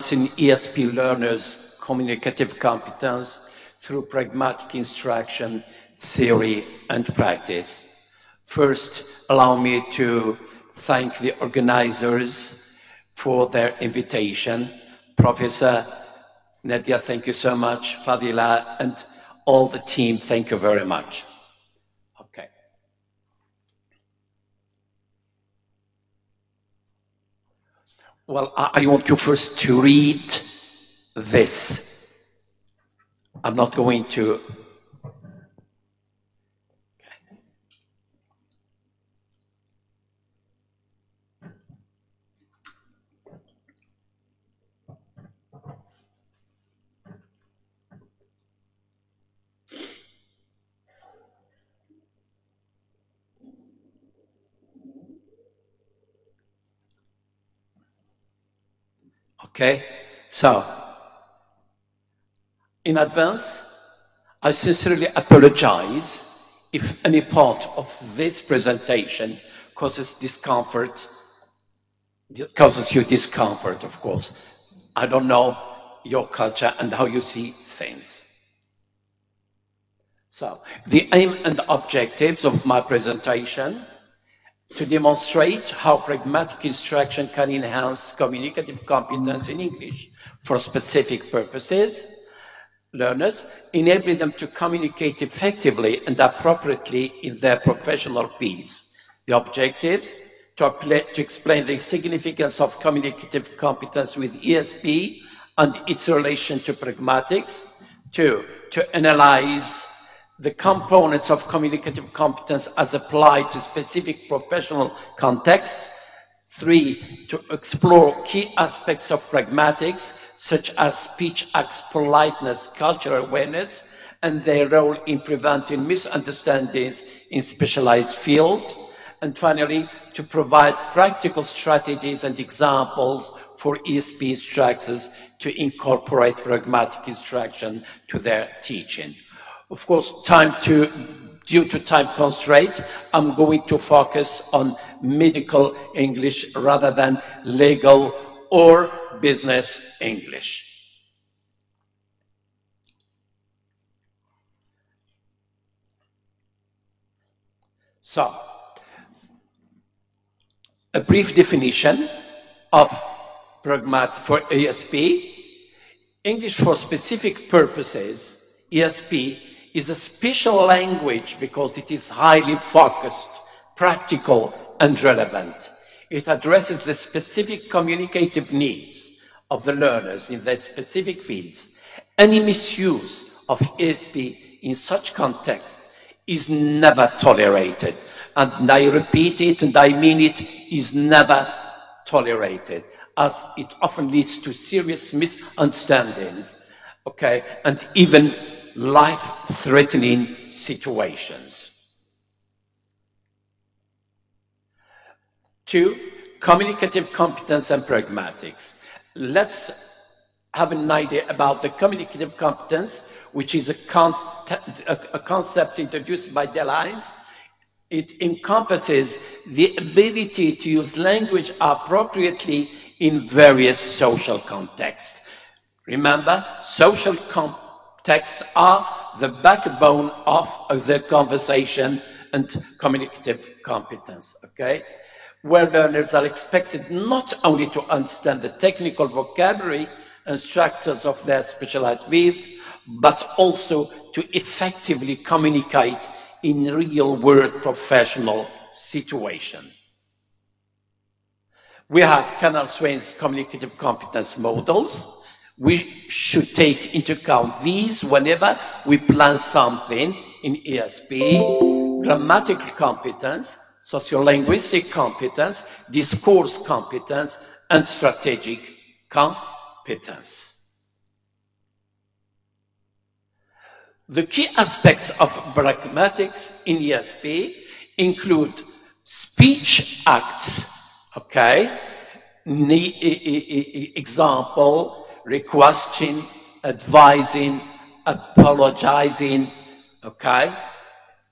in ESP learners' communicative competence through pragmatic instruction, theory, and practice. First, allow me to thank the organizers for their invitation. Professor Nadia, thank you so much. Fadila, and all the team, thank you very much. Okay. Well, I want you first to read this. I'm not going to... Okay, so in advance, I sincerely apologize if any part of this presentation causes you discomfort, of course. I don't know your culture and how you see things. So, the aim and objectives of my presentation: to demonstrate how pragmatic instruction can enhance communicative competence in English for specific purposes, learners, enabling them to communicate effectively and appropriately in their professional fields. The objectives: to explain the significance of communicative competence with ESP and its relation to pragmatics. 2, to analyze the components of communicative competence as applied to specific professional context. 3, to explore key aspects of pragmatics, such as speech acts, politeness, cultural awareness, and their role in preventing misunderstandings in specialized fields. And finally, to provide practical strategies and examples for ESP instructors to incorporate pragmatic instruction to their teaching. Of course, due to time constraint, I'm going to focus on medical English rather than legal or business English. So, a brief definition of pragmatic for ESP. English for specific purposes, ESP, is a special language because it is highly focused, practical, and relevant. It addresses the specific communicative needs of the learners in their specific fields. Any misuse of ESP in such context is never tolerated. And I repeat it, and I mean it, is never tolerated, as it often leads to serious misunderstandings, okay, and even life-threatening situations. 2, communicative competence and pragmatics. Let's have an idea about the communicative competence, which is a concept introduced by Delines. It encompasses the ability to use language appropriately in various social contexts. Remember, social contexts are the backbone of the conversation and communicative competence, okay? Where learners are expected not only to understand the technical vocabulary and structures of their specialized fields, but also to effectively communicate in real-world professional situation. We have Canal Swain's communicative competence models. We should take into account these whenever we plan something in ESP: grammatical competence, sociolinguistic competence, discourse competence, and strategic competence. The key aspects of pragmatics in ESP include speech acts, okay? Example, requesting, advising, apologizing, okay?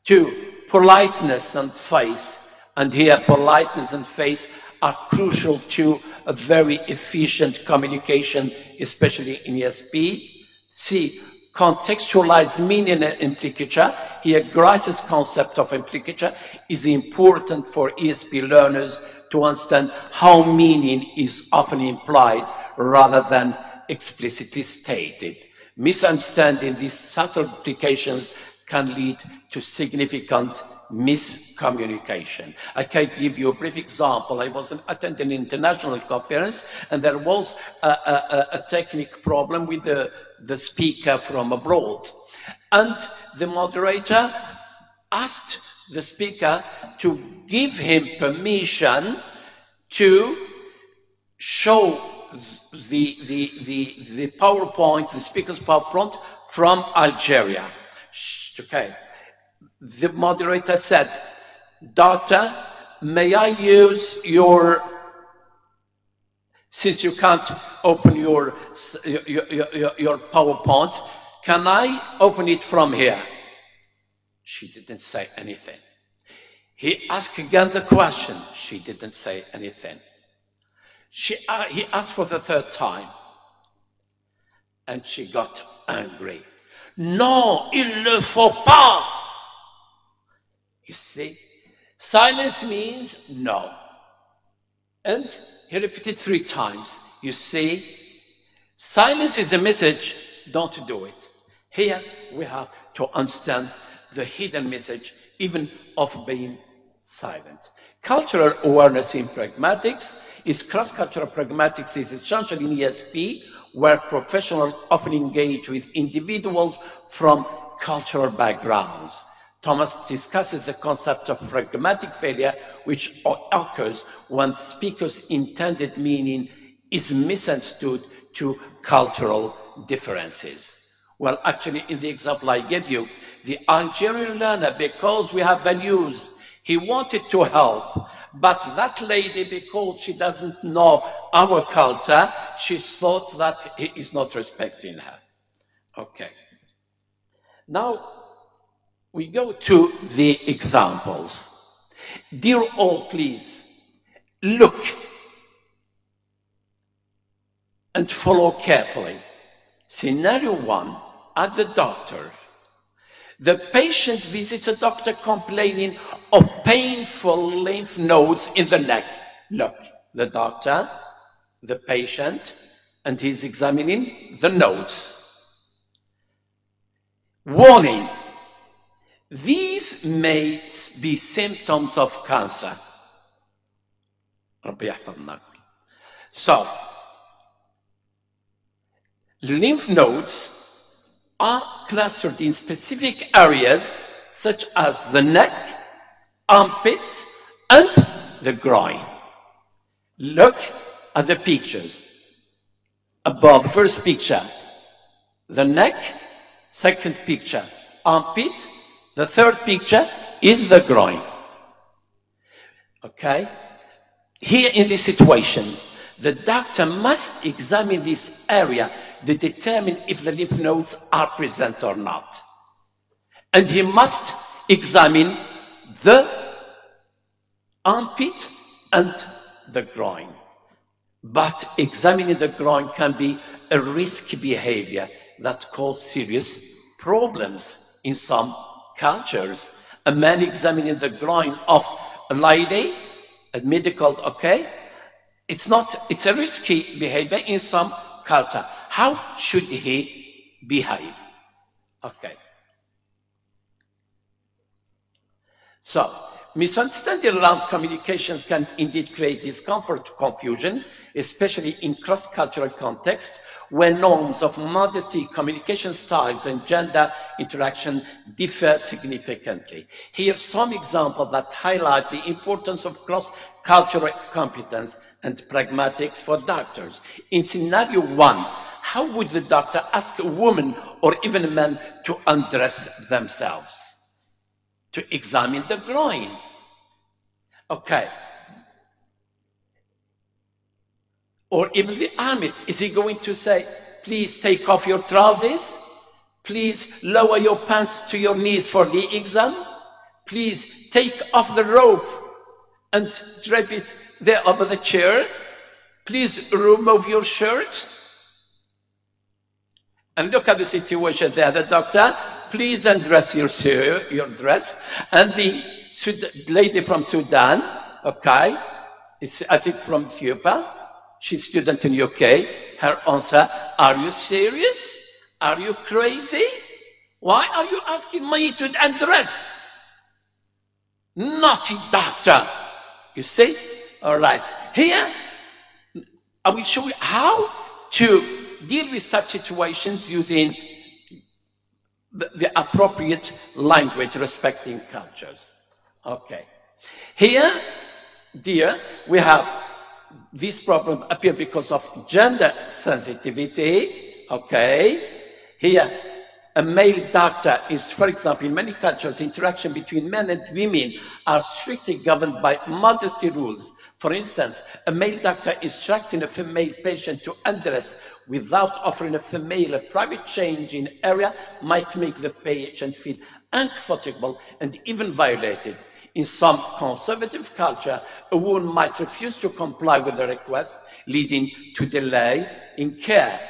2, politeness and face. And here, politeness and face are crucial to a very efficient communication, especially in ESP. C, contextualize meaning and implicature. Here, Grice's concept of implicature is important for ESP learners to understand how meaning is often implied rather than explicitly stated. Misunderstanding these subtle implications can lead to significant miscommunication. I can give you a brief example. I was attending an international conference, and there was a technical problem with the speaker from abroad. And the moderator asked the speaker to give him permission to show the PowerPoint, the speaker's PowerPoint from Algeria. Okay. The moderator said, "Doctor, may I use your, since you can't open your PowerPoint, can I open it from here?" She didn't say anything. He asked again the question. She didn't say anything. He asked for the third time, and she got angry. "Non, il ne faut pas." You see, silence means no. And he repeated 3 times. You see, silence is a message, don't do it. Here we have to understand the hidden message, even of being silent. Cultural awareness in pragmatics is cross-cultural pragmatics is essential in ESP, where professionals often engage with individuals from cultural backgrounds. Thomas discusses the concept of pragmatic failure, which occurs when speakers' intended meaning is misunderstood to cultural differences. Well, actually, in the example I gave you, the Algerian learner, because we have values, he wanted to help, but that lady, because she doesn't know our culture, she thought that he is not respecting her. Okay. Now, we go to the examples. Dear all, please, look and follow carefully. Scenario 1, at the doctor. The patient visits a doctor complaining of painful lymph nodes in the neck. Look, the doctor, the patient, and he's examining the nodes. Warning, these may be symptoms of cancer. So, lymph nodes are clustered in specific areas such as the neck, armpits, and the groin. Look at the pictures. Above the first picture, the neck, second picture, armpit, the third picture is the groin. Okay? Here in this situation, the doctor must examine this area to determine if the lymph nodes are present or not. And he must examine the armpit and the groin. But examining the groin can be a risky behavior that causes serious problems in some cultures. A man examining the groin of a lady, a medical, okay? It's a risky behavior in some culture. How should he behave? Okay. So, misunderstanding around communications can indeed create discomfort, confusion, especially in cross-cultural contexts, where norms of modesty, communication styles, and gender interaction differ significantly. Here are some examples that highlight the importance of cross-cultural competence and pragmatics for doctors. In scenario 1, how would the doctor ask a woman or even a man to undress themselves? To examine the groin. Okay. Or even the armpit. Is he going to say, please take off your trousers? Please lower your pants to your knees for the exam? Please take off the robe and drape it there over the chair? Please remove your shirt. And look at the situation there. The doctor, please undress your dress. And the lady from Sudan, okay, is I think from Ethiopia. She's a student in UK. Her answer, are you serious? Are you crazy? Why are you asking me to undress? Naughty doctor. You see? All right. Here, I will show you how to deal with such situations using the appropriate language respecting cultures. Okay. Here, dear, we have this problem appear because of gender sensitivity. Okay. Here, a male doctor is, for example, in many cultures, interaction between men and women are strictly governed by modesty rules. For instance, a male doctor instructing a female patient to undress without offering a female a private change in area might make the patient feel uncomfortable and even violated. In some conservative culture, a woman might refuse to comply with the request, leading to delay in care.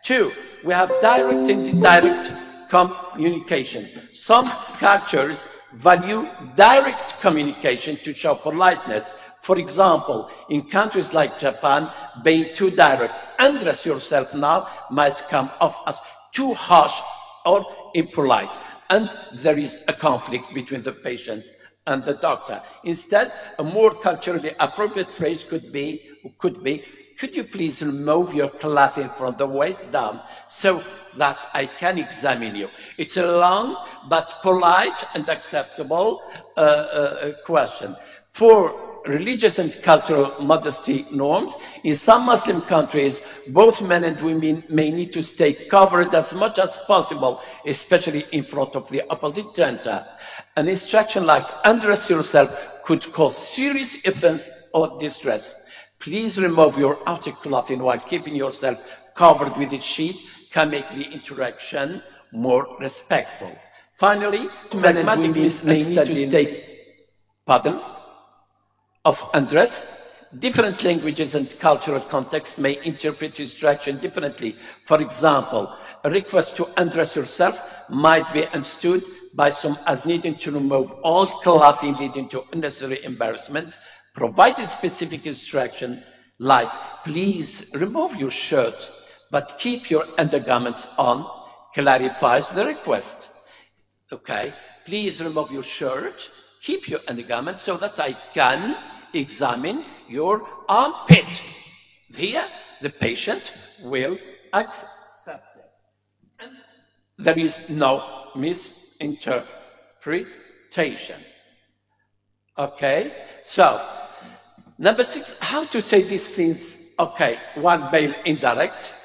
2, we have direct and indirect communication. Some cultures value direct communication to show politeness. For example, in countries like Japan, being too direct, undress yourself now, might come off as too harsh or impolite. And there is a conflict between the patient and the doctor. Instead, a more culturally appropriate phrase could be, could you please remove your clothing from the waist down so that I can examine you? It's a long but polite and acceptable question. For religious and cultural modesty norms, in some Muslim countries, both men and women may need to stay covered as much as possible, especially in front of the opposite gender. An instruction like undress yourself could cause serious offense or distress. Please remove your outer clothing while keeping yourself covered with a sheet can make the interaction more respectful. Finally, men and women may need to stay, of undress. Different languages and cultural contexts may interpret instruction differently. For example, a request to undress yourself might be understood by some as needing to remove all clothing leading to unnecessary embarrassment. Provided specific instruction like, please remove your shirt, but keep your undergarments on, clarifies the request. Okay, please remove your shirt, keep your undergarments so that I can examine your armpit. Here, the patient will accept it. And there is no misinterpretation. Okay, so number 6, how to say these things, okay, one male indirect,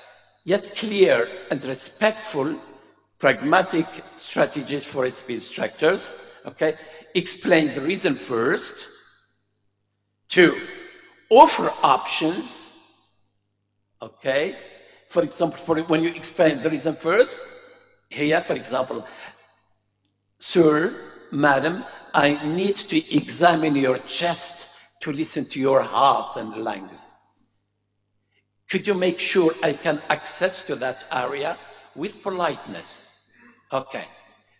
yet clear and respectful, pragmatic strategies for speech structures, okay, explain the reason first. 2, offer options, okay, for example, when you explain the reason first, here, for example, sir, madam, I need to examine your chest to listen to your heart and lungs. Could you make sure I can access to that area with politeness? Okay.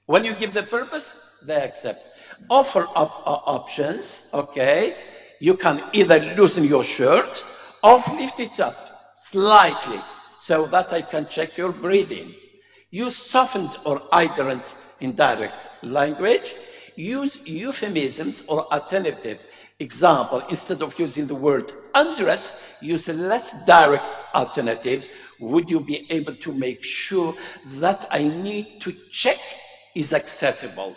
When you give the purpose, they accept. Offer up options, okay. You can either loosen your shirt or lift it up slightly so that I can check your breathing. Use softened or ident indirect language. Use euphemisms or alternatives. Example, instead of using the word undress, use less direct alternatives. Would you be able to make sure that I need to check is accessible?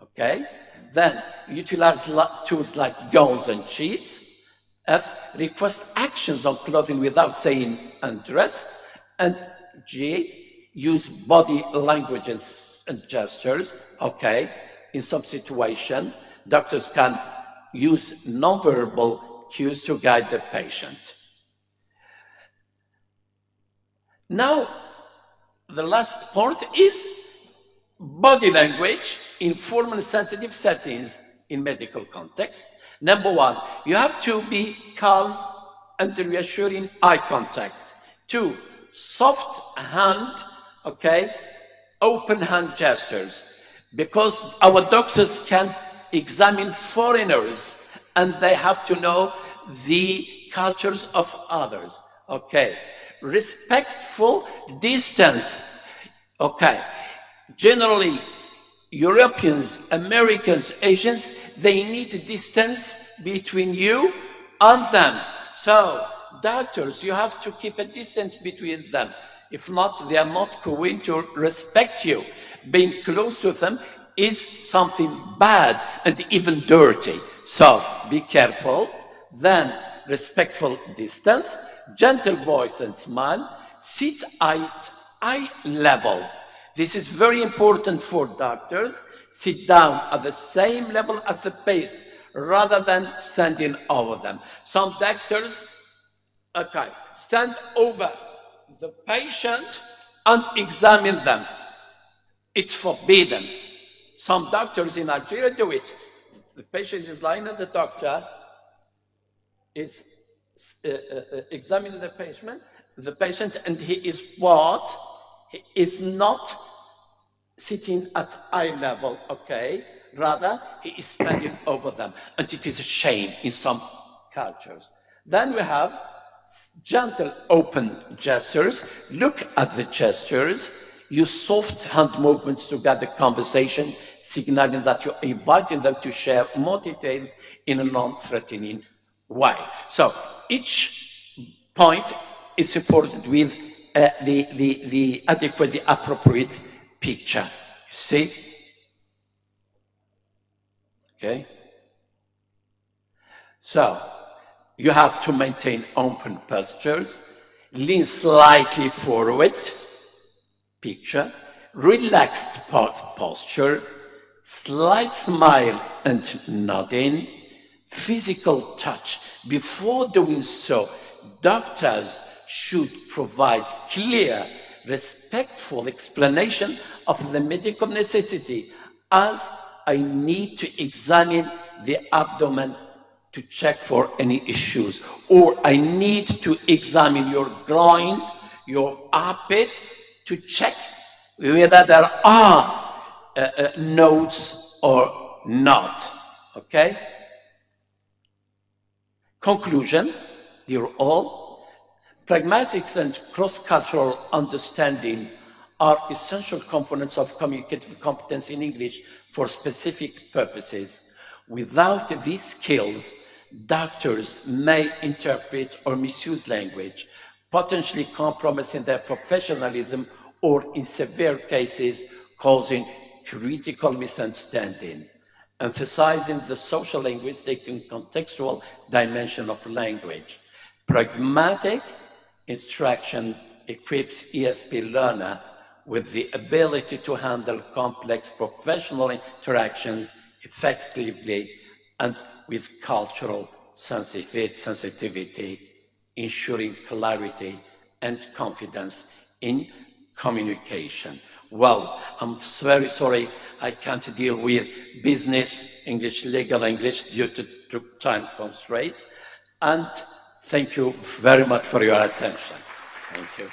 Okay. Then utilize tools like gowns and sheets. F, request actions on clothing without saying undress. And G, use body languages and gestures. Okay. In some situation, doctors can use nonverbal cues to guide the patient. Now, the last point is body language in formal and sensitive settings in medical context. Number 1, you have to be calm and reassuring eye contact. 2, soft hand, okay, open hand gestures, because our doctors can examine foreigners and they have to know the cultures of others. Okay, respectful distance. Okay, generally Europeans, Americans, Asians, they need distance between you and them. So doctors, you have to keep a distance between them. If not, they are not going to respect you. Being close to them is something bad and even dirty. So be careful. Then respectful distance, gentle voice and smile, sit at eye level. This is very important for doctors. Sit down at the same level as the patient rather than standing over them. Some doctors, okay, stand over the patient and examine them. It's forbidden. Some doctors in Algeria do it. The patient is lying and the doctor is examining the patient, and he is what? He is not sitting at eye level, okay? Rather, he is standing over them. And it is a shame in some cultures. Then we have gentle open gestures. Look at the gestures. Use soft hand movements to gather conversation, signaling that you're inviting them to share more details in a non-threatening way. So each point is supported with the adequate, the appropriate picture. You see? Okay? So you have to maintain open postures, lean slightly forward, picture, relaxed posture, slight smile and nodding, physical touch. Before doing so, doctors should provide clear, respectful explanation of the medical necessity, as I need to examine the abdomen to check for any issues, or I need to examine your groin, your armpit, to check whether there are nodes or not. Okay? Conclusion, dear all, pragmatics and cross-cultural understanding are essential components of communicative competence in English for specific purposes. Without these skills, doctors may interpret or misuse language, potentially compromising their professionalism or, in severe cases, causing critical misunderstanding. Emphasizing the social, linguistic, and contextual dimension of language. Pragmatic instruction equips ESP learner with the ability to handle complex professional interactions effectively and with cultural sensitivity, ensuring clarity and confidence in communication. Well, I'm very sorry I can't deal with business English, legal English due to time constraints. And thank you very much for your attention. Thank you.